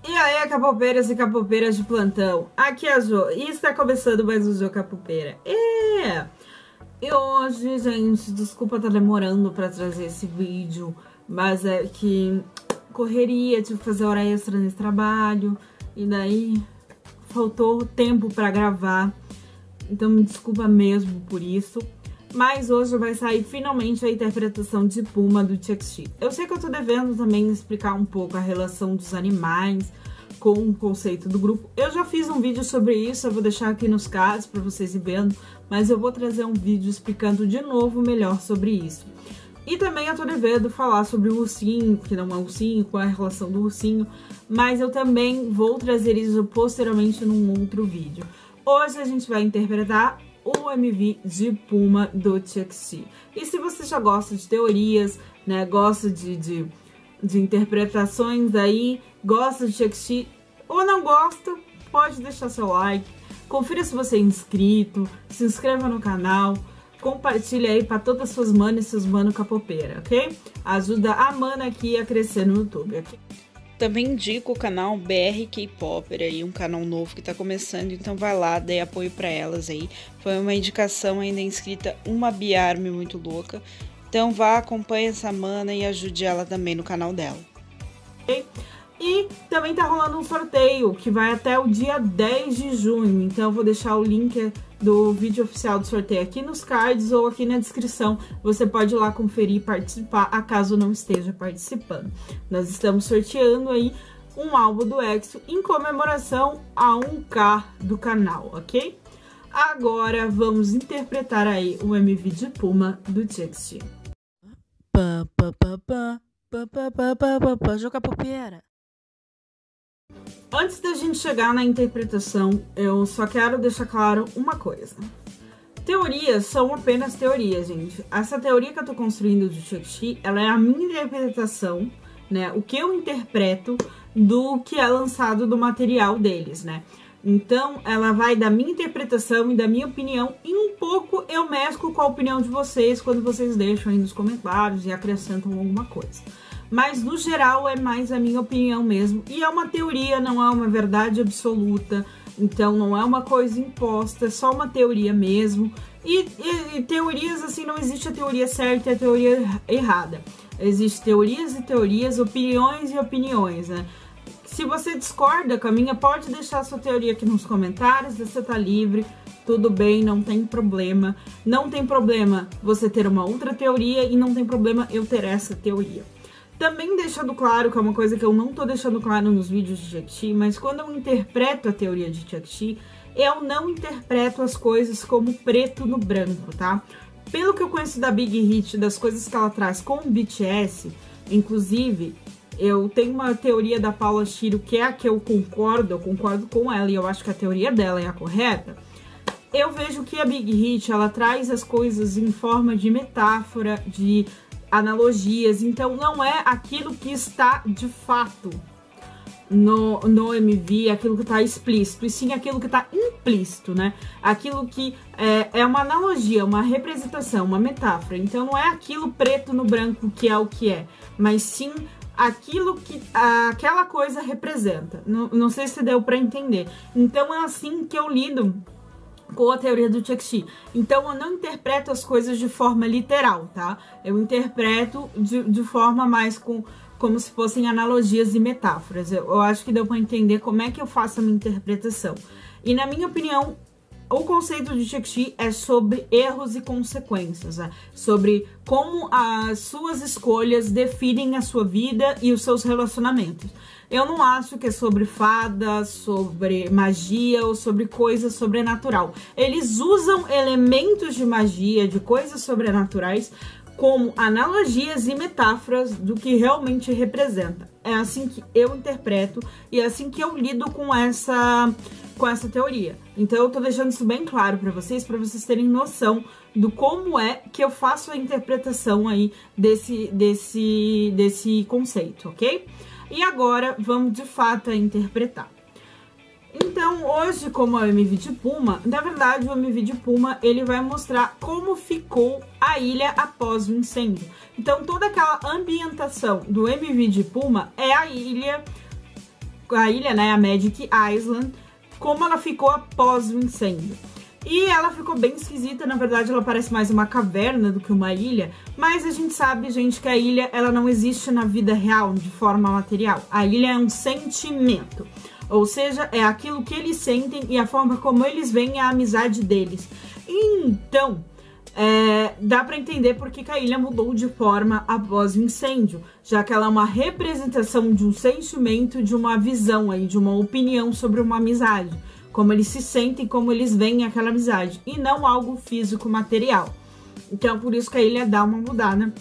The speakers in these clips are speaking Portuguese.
E aí, capopeiras e capopeiras de plantão, aqui é a Jo, e está começando mais um Jo Capopeira. E hoje, gente, desculpa estar demorando para trazer esse vídeo, mas é que correria, tive que fazer hora extra nesse trabalho, e daí faltou tempo para gravar, então me desculpa mesmo por isso. Mas hoje vai sair finalmente a interpretação de Puma do Chuck. Eu sei que eu tô devendo também explicar um pouco a relação dos animais com o conceito do grupo. Eu já fiz um vídeo sobre isso, eu vou deixar aqui nos cards pra vocês ir vendo, mas eu vou trazer um vídeo explicando de novo melhor sobre isso. E também eu tô devendo falar sobre o ursinho, que não é um ursinho, qual é a relação do ursinho, mas eu também vou trazer isso posteriormente num outro vídeo. Hoje a gente vai interpretar o MV de Puma do Chuck. E se você já gosta de teorias, né, gosta de interpretações aí, gosta de Chuck ou não gosta, pode deixar seu like, confira se você é inscrito, se inscreva no canal, compartilha aí para todas as suas manas e seus mano capopeira, ok? Ajuda a mana aqui a crescer no YouTube, ok? Também indico o canal BR K-Popper aí, um canal novo que tá começando, então vai lá, dê apoio pra elas aí. Foi uma indicação ainda inscrita, uma Biarme muito louca. Então vá, acompanhe essa mana e ajude ela também no canal dela. E também tá rolando um sorteio que vai até o dia 10 de junho, então eu vou deixar o link do vídeo oficial do sorteio aqui nos cards ou aqui na descrição. Você pode ir lá conferir e participar, acaso não esteja participando. Nós estamos sorteando aí um álbum do EXO em comemoração a 1K do canal, ok? Agora vamos interpretar aí o MV de Puma do Chuck. Jo Capopeira. Antes da gente chegar na interpretação, eu só quero deixar claro uma coisa. Teorias são apenas teorias, gente. Essa teoria que eu tô construindo de Chuck, ela é a minha interpretação, né? O que eu interpreto do que é lançado do material deles, né? Então, ela vai da minha interpretação e da minha opinião, e um pouco eu mesclo com a opinião de vocês quando vocês deixam aí nos comentários e acrescentam alguma coisa. Mas, no geral, é mais a minha opinião mesmo. E é uma teoria, não é uma verdade absoluta. Então, não é uma coisa imposta, é só uma teoria mesmo. E teorias, assim, não existe a teoria certa e a teoria errada. Existem teorias e teorias, opiniões e opiniões, né? Se você discorda com a minha, pode deixar a sua teoria aqui nos comentários, você tá livre. Tudo bem, não tem problema. Não tem problema você ter uma outra teoria e não tem problema eu ter essa teoria. Também deixando claro, que é uma coisa que eu não tô deixando claro nos vídeos de Chuck, mas quando eu interpreto a teoria de Chuck, eu não interpreto as coisas como preto no branco, tá? Pelo que eu conheço da Big Hit, das coisas que ela traz com o BTS, inclusive, eu tenho uma teoria da Paula Shiro, que é a que eu concordo com ela, e eu acho que a teoria dela é a correta. Eu vejo que a Big Hit, ela traz as coisas em forma de metáfora, de analogias, então não é aquilo que está de fato no MV, aquilo que está explícito, e sim aquilo que está implícito, né? Aquilo que é uma analogia, uma representação, uma metáfora. Então não é aquilo preto no branco que é o que é, mas sim aquilo que aquela coisa representa. Não sei se deu para entender. Então é assim que eu lido com a teoria do Chuck. Então eu não interpreto as coisas de forma literal, tá? Eu interpreto de forma mais como se fossem analogias e metáforas. Eu acho que deu para entender como é que eu faço a minha interpretação. E na minha opinião, o conceito de Chuck é sobre erros e consequências, né? Sobre como as suas escolhas definem a sua vida e os seus relacionamentos. Eu não acho que é sobre fada, sobre magia ou sobre coisa sobrenatural. Eles usam elementos de magia, de coisas sobrenaturais, como analogias e metáforas do que realmente representa. É assim que eu interpreto e é assim que eu lido com essa teoria. Então eu tô deixando isso bem claro para vocês terem noção do como é que eu faço a interpretação aí desse conceito, ok? E agora vamos de fato a interpretar. Então, hoje, como é o MV de Puma, na verdade, o MV de Puma, ele vai mostrar como ficou a ilha após o incêndio. Então, toda aquela ambientação do MV de Puma é a ilha a ilha, né, a Magic Island, como ela ficou após o incêndio. E ela ficou bem esquisita, na verdade ela parece mais uma caverna do que uma ilha, mas a gente sabe, gente, que a ilha ela não existe na vida real, de forma material. A ilha é um sentimento, ou seja, é aquilo que eles sentem e a forma como eles veem a amizade deles. Então, dá pra entender por que a ilha mudou de forma após o incêndio, já que ela é uma representação de um sentimento, de uma visão aí, de uma opinião sobre uma amizade. Como eles se sentem, como eles veem aquela amizade, e não algo físico, material. Então, por isso que a ilha dá uma mudada.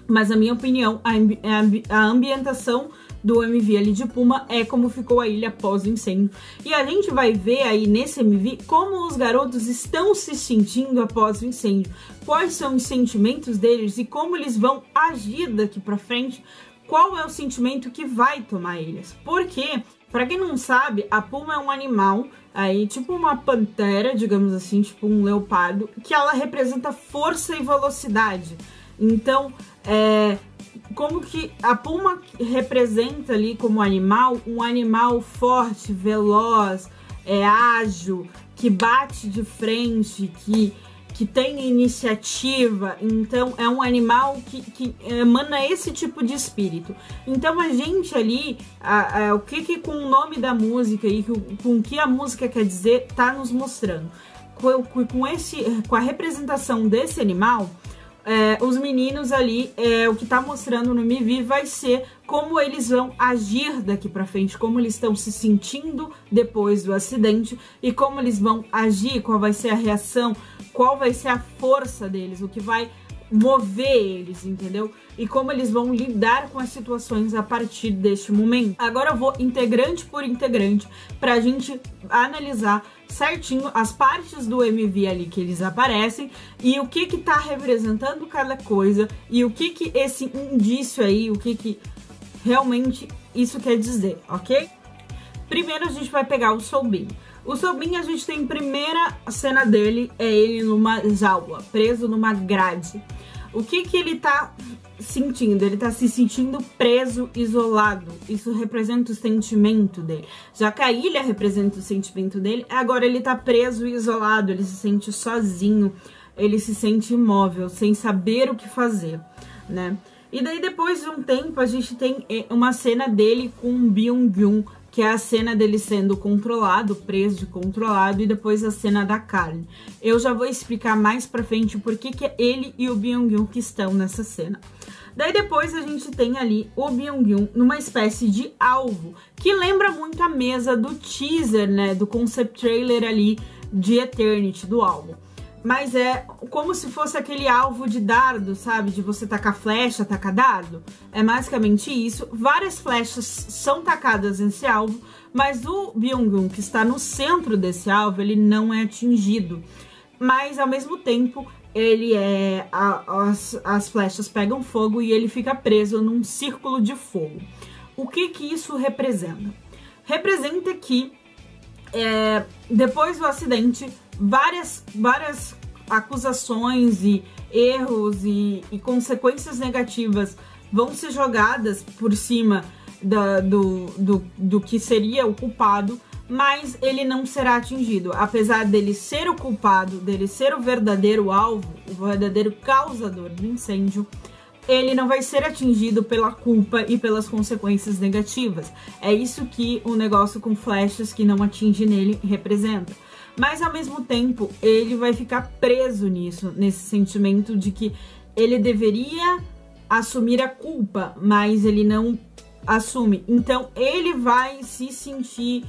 Mas, na minha opinião, a ambientação do MV ali de Puma é como ficou a ilha após o incêndio. E a gente vai ver aí nesse MV como os garotos estão se sentindo após o incêndio. Quais são os sentimentos deles e como eles vão agir daqui pra frente. Qual é o sentimento que vai tomar eles. Porque, pra quem não sabe, a Puma é um animal... aí, tipo uma pantera, digamos assim, tipo um leopardo, que ela representa força e velocidade. Então, como que a Puma representa ali como animal, um animal forte, veloz, ágil, que bate de frente, que tem iniciativa. Então é um animal que emana esse tipo de espírito. Então a gente ali, o que com o nome da música e com o que a música quer dizer, tá nos mostrando. Com a representação desse animal, os meninos ali, o que tá mostrando no MV vai ser como eles vão agir daqui pra frente, como eles estão se sentindo depois do acidente e como eles vão agir, qual vai ser a reação, qual vai ser a força deles, o que vai mover eles, entendeu? E como eles vão lidar com as situações a partir deste momento. Agora eu vou integrante por integrante pra gente analisar certinho as partes do MV ali que eles aparecem e o que tá representando cada coisa e o que esse indício aí, o que realmente isso quer dizer, ok? Primeiro a gente vai pegar o Soulbean. O Soulbean, a gente tem a primeira cena dele, é ele numa jaula, preso numa grade. O que ele tá sentindo? Ele tá se sentindo preso, isolado. Isso representa o sentimento dele. Já que a ilha representa o sentimento dele, agora ele tá preso e isolado, ele se sente sozinho, ele se sente imóvel, sem saber o que fazer, né? E daí depois de um tempo a gente tem uma cena dele com o Byung-gun, que é a cena dele sendo controlado, preso e controlado, e depois a cena da carne. Eu já vou explicar mais pra frente por que é ele e o Byung-gun que estão nessa cena. Daí depois a gente tem ali o Byung-gun numa espécie de alvo, que lembra muito a mesa do teaser, né, do concept trailer ali de Eternity, do álbum. Mas é como se fosse aquele alvo de dardo, sabe? De você tacar flecha, tacar dardo. É basicamente isso. Várias flechas são tacadas nesse alvo, mas o Byung-gun, que está no centro desse alvo, ele não é atingido. Mas, ao mesmo tempo, ele as flechas pegam fogo e ele fica preso num círculo de fogo. O que isso representa? Representa que, depois do acidente, várias acusações e erros e consequências negativas vão ser jogadas por cima do que seria o culpado, mas ele não será atingido. Apesar dele ser o culpado, dele ser o verdadeiro alvo, o verdadeiro causador do incêndio, ele não vai ser atingido pela culpa e pelas consequências negativas. É isso que o negócio com flechas que não atinge nele representa. Mas, ao mesmo tempo, ele vai ficar preso nisso, nesse sentimento de que ele deveria assumir a culpa, mas ele não assume. Então, ele vai se sentir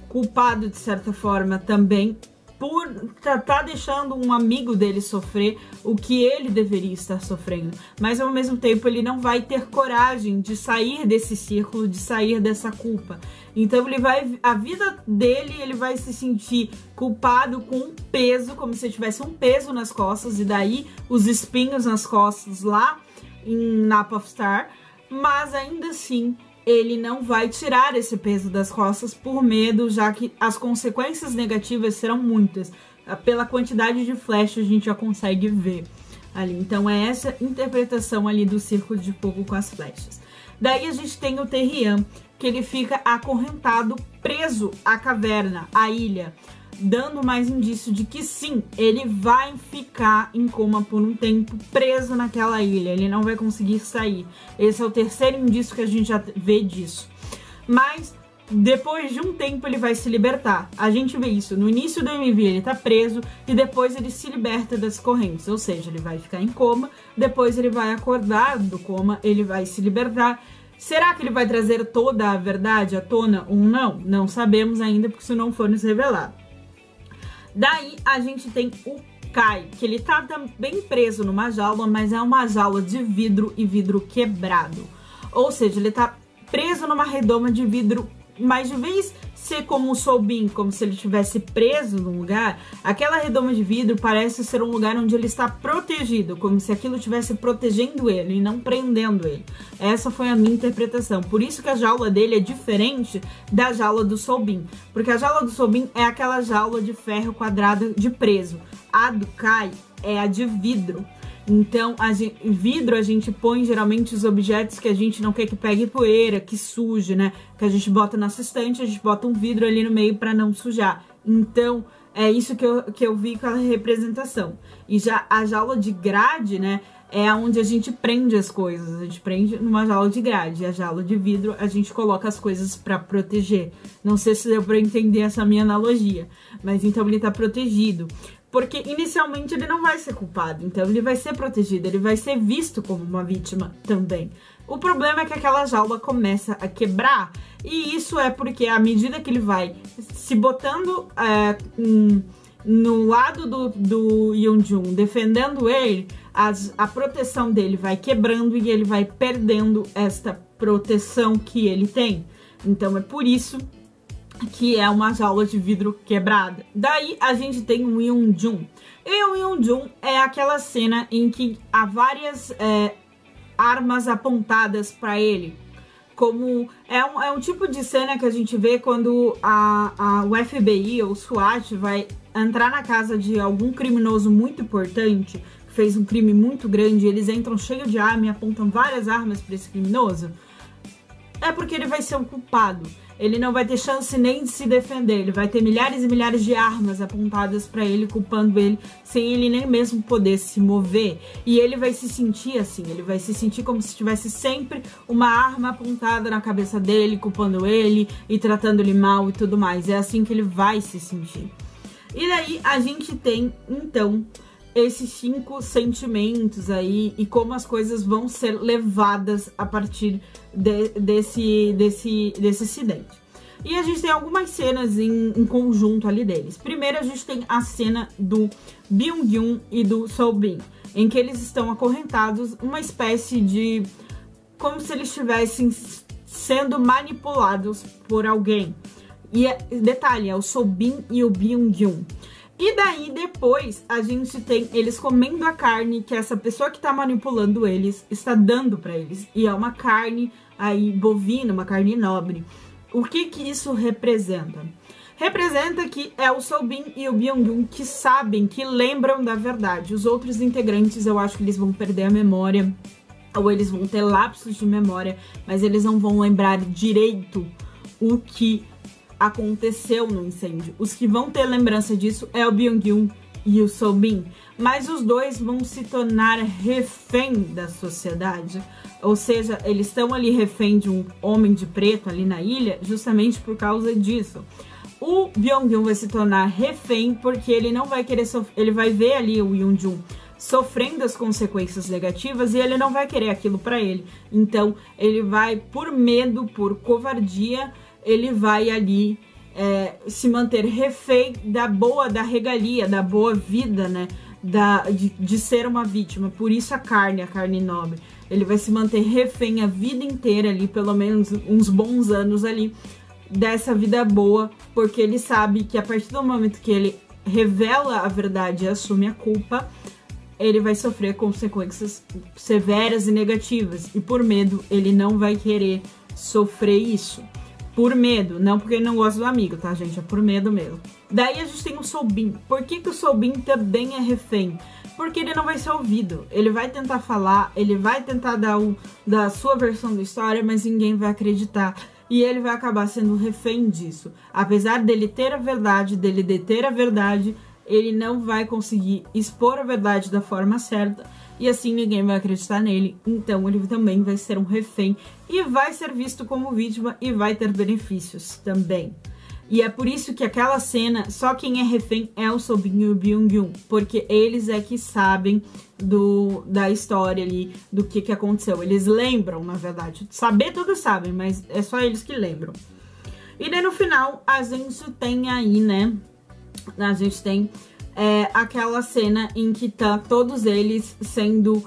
culpado, de certa forma, também, por estar deixando um amigo dele sofrer o que ele deveria estar sofrendo. Mas, ao mesmo tempo, ele não vai ter coragem de sair desse círculo, de sair dessa culpa. Então, a vida dele, ele vai se sentir culpado com um peso, como se tivesse um peso nas costas, e daí os espinhos nas costas lá em Napa of Star, mas ainda assim ele não vai tirar esse peso das costas por medo, já que as consequências negativas serão muitas. Pela quantidade de flechas a gente já consegue ver ali. Então é essa interpretação ali do círculo de fogo com as flechas. Daí a gente tem o Taehyun, que ele fica acorrentado, preso à caverna, à ilha, dando mais indício de que sim, ele vai ficar em coma por um tempo, preso naquela ilha, ele não vai conseguir sair. Esse é o terceiro indício que a gente já vê disso. Mas depois de um tempo ele vai se libertar. A gente vê isso no início do MV, ele tá preso e depois ele se liberta das correntes, ou seja, ele vai ficar em coma, depois ele vai acordar do coma, ele vai se libertar. Será que ele vai trazer toda a verdade à tona ou não? Não sabemos ainda, porque isso não foi nos revelado. Daí a gente tem o Kai, que ele tá também preso numa jaula, mas é uma jaula de vidro e vidro quebrado. Ou seja, ele tá preso numa redoma de vidro, mas de vez ser como o Soulbean, como se ele estivesse preso num lugar, aquela redoma de vidro parece ser um lugar onde ele está protegido, como se aquilo estivesse protegendo ele e não prendendo ele. Essa foi a minha interpretação. Por isso que a jaula dele é diferente da jaula do Soulbean, porque a jaula do Soulbean é aquela jaula de ferro quadrada de preso. A do Kai é a de vidro. Então, vidro a gente põe geralmente os objetos que a gente não quer que pegue poeira, que suje, né? Que a gente bota na estante, a gente bota um vidro ali no meio para não sujar. Então, é isso que eu vi com a representação. E já a jaula de grade, né? É onde a gente prende as coisas. A gente prende numa jaula de grade. E a jaula de vidro, a gente coloca as coisas para proteger. Não sei se deu para entender essa minha analogia. Mas então ele tá protegido. Porque inicialmente ele não vai ser culpado, então ele vai ser protegido, ele vai ser visto como uma vítima também. O problema é que aquela jaula começa a quebrar, e isso é porque à medida que ele vai se botando no lado do Yeonjun, defendendo ele, a proteção dele vai quebrando e ele vai perdendo esta proteção que ele tem. Então é por isso que é uma jaula de vidro quebrada. Daí a gente tem o Yeonjun. E o Yeonjun é aquela cena em que há várias armas apontadas para ele. Como é um tipo de cena que a gente vê quando o FBI ou o SWAT vai entrar na casa de algum criminoso muito importante, que fez um crime muito grande, e eles entram cheio de arma e apontam várias armas para esse criminoso. É porque ele vai ser um culpado. Ele não vai ter chance nem de se defender. Ele vai ter milhares e milhares de armas apontadas pra ele, culpando ele, sem ele nem mesmo poder se mover. E ele vai se sentir assim. Ele vai se sentir como se tivesse sempre uma arma apontada na cabeça dele, culpando ele e tratando ele mal e tudo mais. É assim que ele vai se sentir. E daí a gente tem, então, esses 5 sentimentos aí e como as coisas vão ser levadas a partir desse acidente. E a gente tem algumas cenas em conjunto ali deles. Primeiro a gente tem a cena do Byung-Gun e do Soulbean, em que eles estão acorrentados, uma espécie de... como se eles estivessem sendo manipulados por alguém. E detalhe, é o Soulbean e o Byung-Gun. E daí, depois, a gente tem eles comendo a carne que essa pessoa que tá manipulando eles está dando pra eles. E é uma carne aí bovina, uma carne nobre. O que que isso representa? Representa que é o Soulbean e o Byung-Gun que sabem, que lembram da verdade. Os outros integrantes, eu acho que eles vão perder a memória, ou eles vão ter lapsos de memória, mas eles não vão lembrar direito o que aconteceu no incêndio. Os que vão ter lembrança disso é o Byung-Gun e o Soulbean, mas os dois vão se tornar refém da sociedade, ou seja, eles estão ali refém de um homem de preto ali na ilha, justamente por causa disso. O Byung-Gun vai se tornar refém porque ele não vai querer ele vai ver ali o Yeonjun sofrendo as consequências negativas e ele não vai querer aquilo pra ele. Então ele vai, por medo, por covardia, ele vai ali se manter refém da regalia, da boa vida, né? De ser uma vítima. Por isso a carne nobre. Ele vai se manter refém a vida inteira ali, pelo menos uns bons anos ali, dessa vida boa, porque ele sabe que a partir do momento que ele revela a verdade e assume a culpa, ele vai sofrer consequências severas e negativas. E por medo, ele não vai querer sofrer isso. Por medo, não porque ele não gosta do amigo, tá, gente? É por medo mesmo. Daí a gente tem o Soulbean. Por que o Soulbean também é refém? Porque ele não vai ser ouvido. Ele vai tentar falar, ele vai tentar dar a sua versão da história, mas ninguém vai acreditar. e ele vai acabar sendo refém disso. Apesar dele ter a verdade, dele deter a verdade, ele não vai conseguir expor a verdade da forma certa, e assim ninguém vai acreditar nele. Então ele também vai ser um refém e vai ser visto como vítima e vai ter benefícios também. E é por isso que aquela cena, só quem é refém é o Sobin e o Byung-gun, porque eles é que sabem da história ali, do que aconteceu. Eles lembram, na verdade. Saber todos sabem, mas é só eles que lembram. E daí no final, a gente tem aí, né, a gente tem aquela cena em que tá todos eles sendo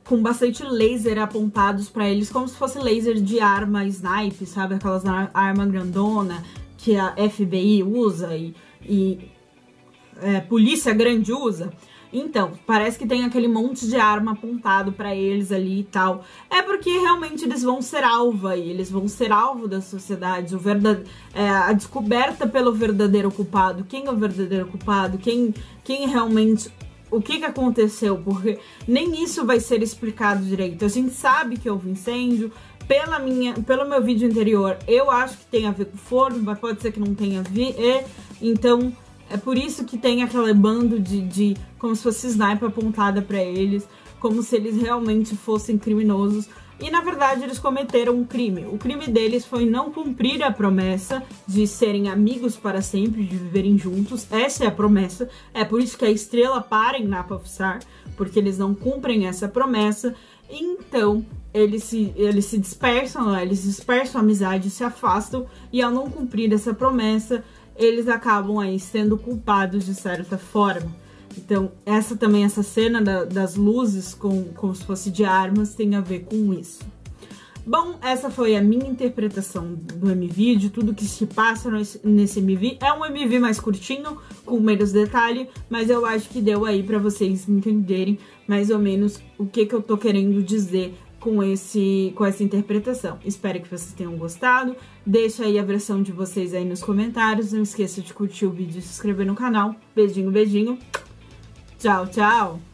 com bastante laser apontados pra eles, como se fosse laser de arma snipe, sabe? Aquelas arma grandona que a FBI usa e polícia grande usa. Então, parece que tem aquele monte de arma apontado pra eles ali e tal. É porque realmente eles vão ser alvo aí, eles vão ser alvo da sociedade. A descoberta pelo verdadeiro culpado. Quem é o verdadeiro culpado? Quem realmente... O que aconteceu? Porque nem isso vai ser explicado direito. A gente sabe que houve incêndio. Pelo meu vídeo anterior, eu acho que tem a ver com forno, mas pode ser que não tenha a ver. Então, é por isso que tem aquele bando de como se fosse sniper apontada pra eles, como se eles realmente fossem criminosos. E, na verdade, eles cometeram um crime. O crime deles foi não cumprir a promessa de serem amigos para sempre, de viverem juntos. Essa é a promessa. É por isso que a estrela para em Napa of Star, porque eles não cumprem essa promessa. Então, eles se dispersam, eles dispersam a amizade, se afastam, e ao não cumprir essa promessa, eles acabam aí sendo culpados de certa forma. Então, essa cena das luzes como se fosse de armas tem a ver com isso. Bom, essa foi a minha interpretação do MV, de tudo que se passa nesse MV. É um MV mais curtinho, com menos detalhe, mas eu acho que deu aí pra vocês entenderem mais ou menos o que eu tô querendo dizer com essa interpretação. Espero que vocês tenham gostado. Deixa aí a versão de vocês aí nos comentários. Não esqueça de curtir o vídeo e se inscrever no canal. Beijinho, beijinho. Tchau, tchau!